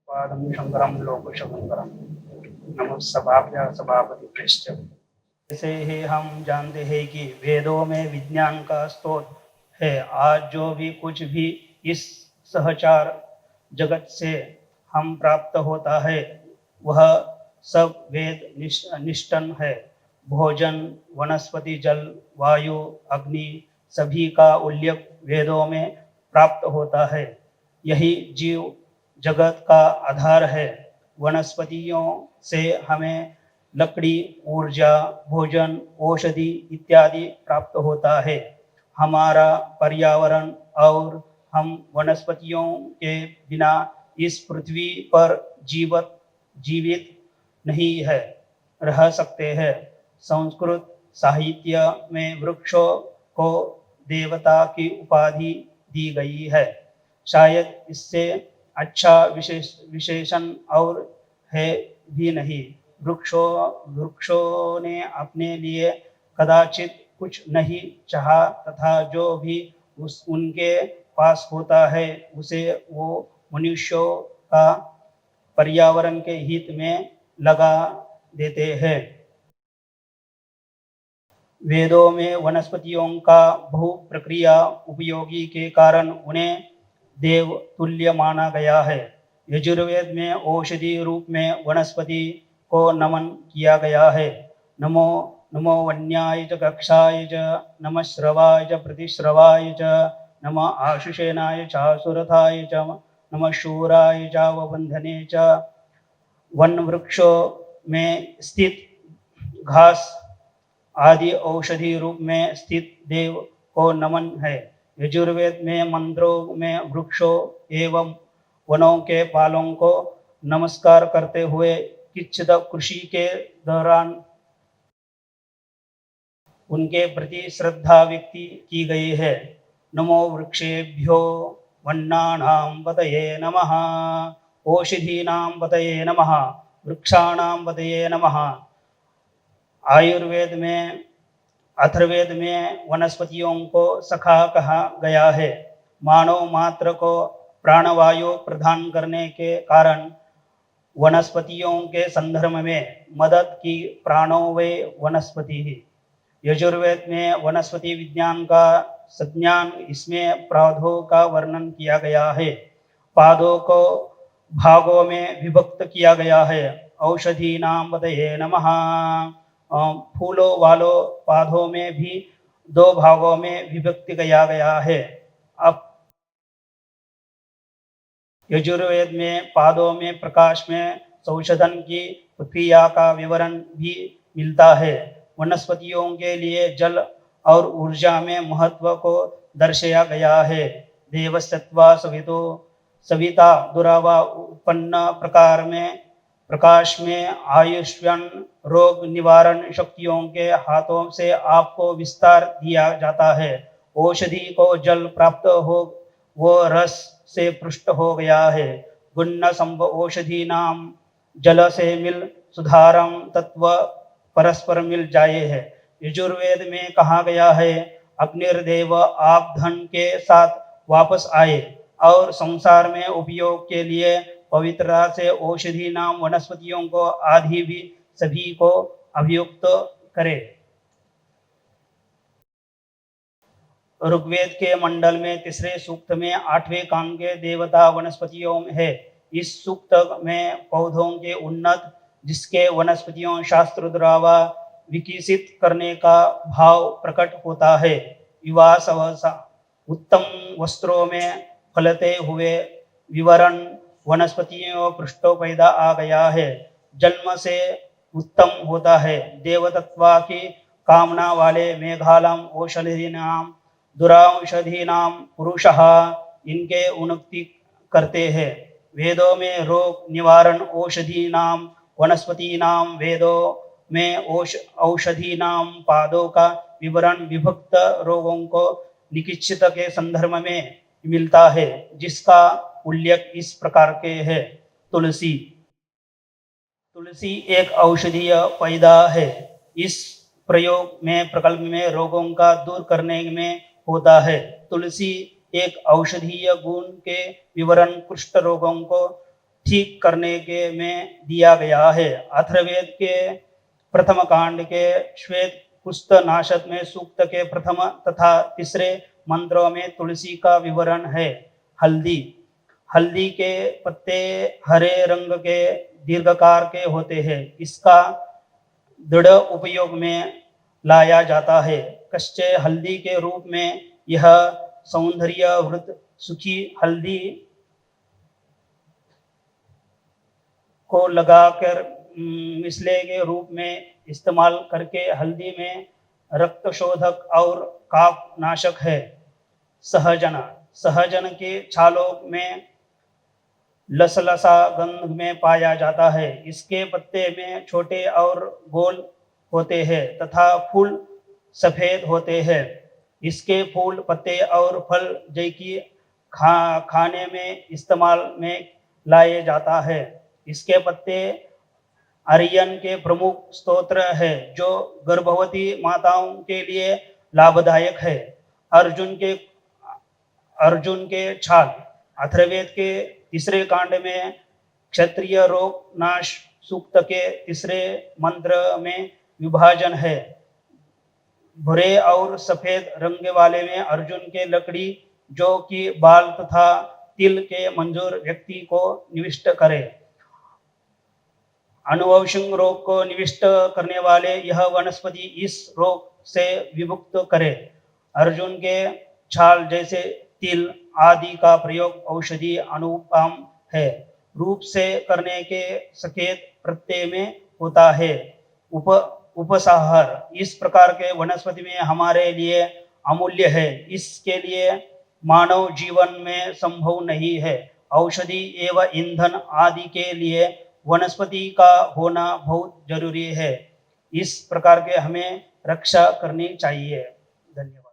पादं शंकरं लोकशंकरं नमः सभाभ्य सभापतिभ्यश्च। जैसे ही हम जानते हैं कि वेदों में विज्ञान का स्रोत है, आज जो भी कुछ भी इस सहचार जगत से हम प्राप्त होता है वह सब वेद निष्ठन है। भोजन, वनस्पति, जल, वायु, अग्नि सभी का उल्लेख वेदों में प्राप्त होता है। यही जीव जगत का आधार है। वनस्पतियों से हमें लकड़ी, ऊर्जा, भोजन, औषधि इत्यादि प्राप्त होता है। हमारा पर्यावरण और हम वनस्पतियों के बिना इस पृथ्वी पर जीवित नहीं है रह सकते हैं। संस्कृत साहित्य में वृक्षों को देवता की उपाधि दी गई है। शायद इससे अच्छा विशेषण और है भी नहीं। वृक्षों ने अपने लिए कदाचित कुछ नहीं चाहा तथा जो भी उनके पास होता है उसे वो मनुष्यों का पर्यावरण के हित में लगा देते हैं। वेदों में वनस्पतियों का बहु प्रक्रिया उपयोगी के कारण उन्हें देव तुल्य माना गया है। यजुर्वेद में औषधि रूप में वनस्पति को नमन किया गया है। नमो नमो वन्याय च कक्षाय च नमः श्रवाय च प्रतिश्रवाय च नमः आशुषेनाय चासुरथाय च नमः शूराय चावबंधने च। वन वृक्षों में स्थित घास आदि औषधि रूप में स्थित देव को नमन है। यजुर्वेद में मंत्रों में वृक्षों एवं वनों के पालों को नमस्कार करते हुए किच्छित कृषि के दौरान उनके प्रति श्रद्धा व्यक्त की गई है। नमो वृक्षेभ्यो वन्नानां पतये नमः, औषधीनां पतये नमः, वृक्षाणां पतये नमः। आयुर्वेद में, अथर्ववेद में वनस्पतियों को सखा कहा गया है। मानव मात्र को प्राणवायु प्रदान करने के कारण वनस्पतियों के संदर्भ में मदद की प्राणोवय वनस्पति ही। यजुर्वेद में वनस्पति विज्ञान का संज्ञान, इसमें पौधों का वर्णन किया गया है। पौधों को भागों में विभक्त किया गया है। औषधि नाम पतये नमः। फूलों वालों पौधों में भी दो भागों में विभक्त किया गया है। अब यजुर्वेद में पौधों में प्रकाश में संशोधन की प्रक्रिया का विवरण भी मिलता है। वनस्पतियों के लिए जल और ऊर्जा में महत्व को दर्शाया गया है। देवसत्वा सवितो सविता दुरावा उत्पन्न प्रकाश में आयुष्मान रोग निवारण शक्तियों के हाथों से आपको विस्तार दिया जाता है। औषधि को जल प्राप्त हो वो रस से पृष्ठ हो गया है। गुण संभ औषधि नाम जल से मिल सुधारम तत्व परस्पर मिल जाए है। यजुर्वेद में कहा गया है, अग्निर्देव आप धन के साथ वापस आए और संसार में उपयोग के लिए पवित्रता से औषधि नाम वनस्पतियों को आदि भी सभी को अभियुक्त करे। ऋग्वेद के मंडल में तीसरे सूक्त में 8वें कांड के देवता वनस्पतियों है। इस सूक्त में पौधों के उन्नत, जिसके वनस्पतियों शास्त्र द्वारा विकसित करने का भाव प्रकट होता है। विवास उत्तम वस्त्रों में फलते हुए विवरण वनस्पतियों पृष्ठों पैदा आ गया है। जन्म से उत्तम होता है। देवतत्वा की कामना वाले मेघालम औषधि नाम दुराऔषधि नाम पुरुषः इनके उन्नति करते हैं। वेदों में रोग निवारण औषधि नाम वनस्पति नाम, वेदों में औषधि नाम पादों का विवरण विभक्त रोगों को निकिचित के संदर्भ में मिलता है, जिसका उल्लेख इस प्रकार के है। तुलसी एक औषधीय पौधा है। इस प्रयोग में प्रकल्प में रोगों का दूर करने में होता है। तुलसी एक औषधीय गुण के विवरण कुष्ठ रोगों को ठीक करने के में दिया गया है। अथर्ववेद के प्रथम कांड के श्वेत पुस्त नाशक में सूक्त के प्रथम तथा तीसरे मंत्रों में तुलसी का विवरण है। हल्दी हल्दी के पत्ते हरे रंग के दीर्घकार के होते हैं। इसका दृढ़ उपयोग में लाया जाता है। कच्चे हल्दी के रूप में यह सौंदर्य वृत सूखी हल्दी को लगाकर मिसले के रूप में इस्तेमाल करके हल्दी में रक्त शोधक और काफ नाशक है। सहजन के छालों में लसलसा गंध में पाया जाता है। इसके पत्ते में छोटे और गोल होते हैं तथा फूल सफेद होते हैं। इसके फूल पत्ते और फल जैकी खाने में इस्तेमाल में लाए जाता है। इसके पत्ते आर्यन के प्रमुख स्तोत्र है जो गर्भवती माताओं के लिए लाभदायक है। अर्जुन के छाल अथर्ववेद के तीसरे कांड में क्षत्रिय रोग नाश सूक्त के तीसरे मंत्र में विभाजन है। भूरे और सफेद रंग वाले में अर्जुन के लकड़ी जो कि बाल तथा तिल के मंजूर व्यक्ति को निविष्ट करे। अनुवंशिक रोग को निविष्ट करने वाले यह वनस्पति इस रोग से विमुक्त करे। अर्जुन के छाल जैसे तिल आदि का प्रयोग औषधि अनुपम है। रूप से करने के सकेत प्रत्यय में होता है। उपसाहर इस प्रकार के वनस्पति में हमारे लिए अमूल्य है। इसके लिए मानव जीवन में संभव नहीं है। औषधि एवं ईंधन आदि के लिए वनस्पति का होना बहुत जरूरी है। इस प्रकार के हमें रक्षा करनी चाहिए। धन्यवाद।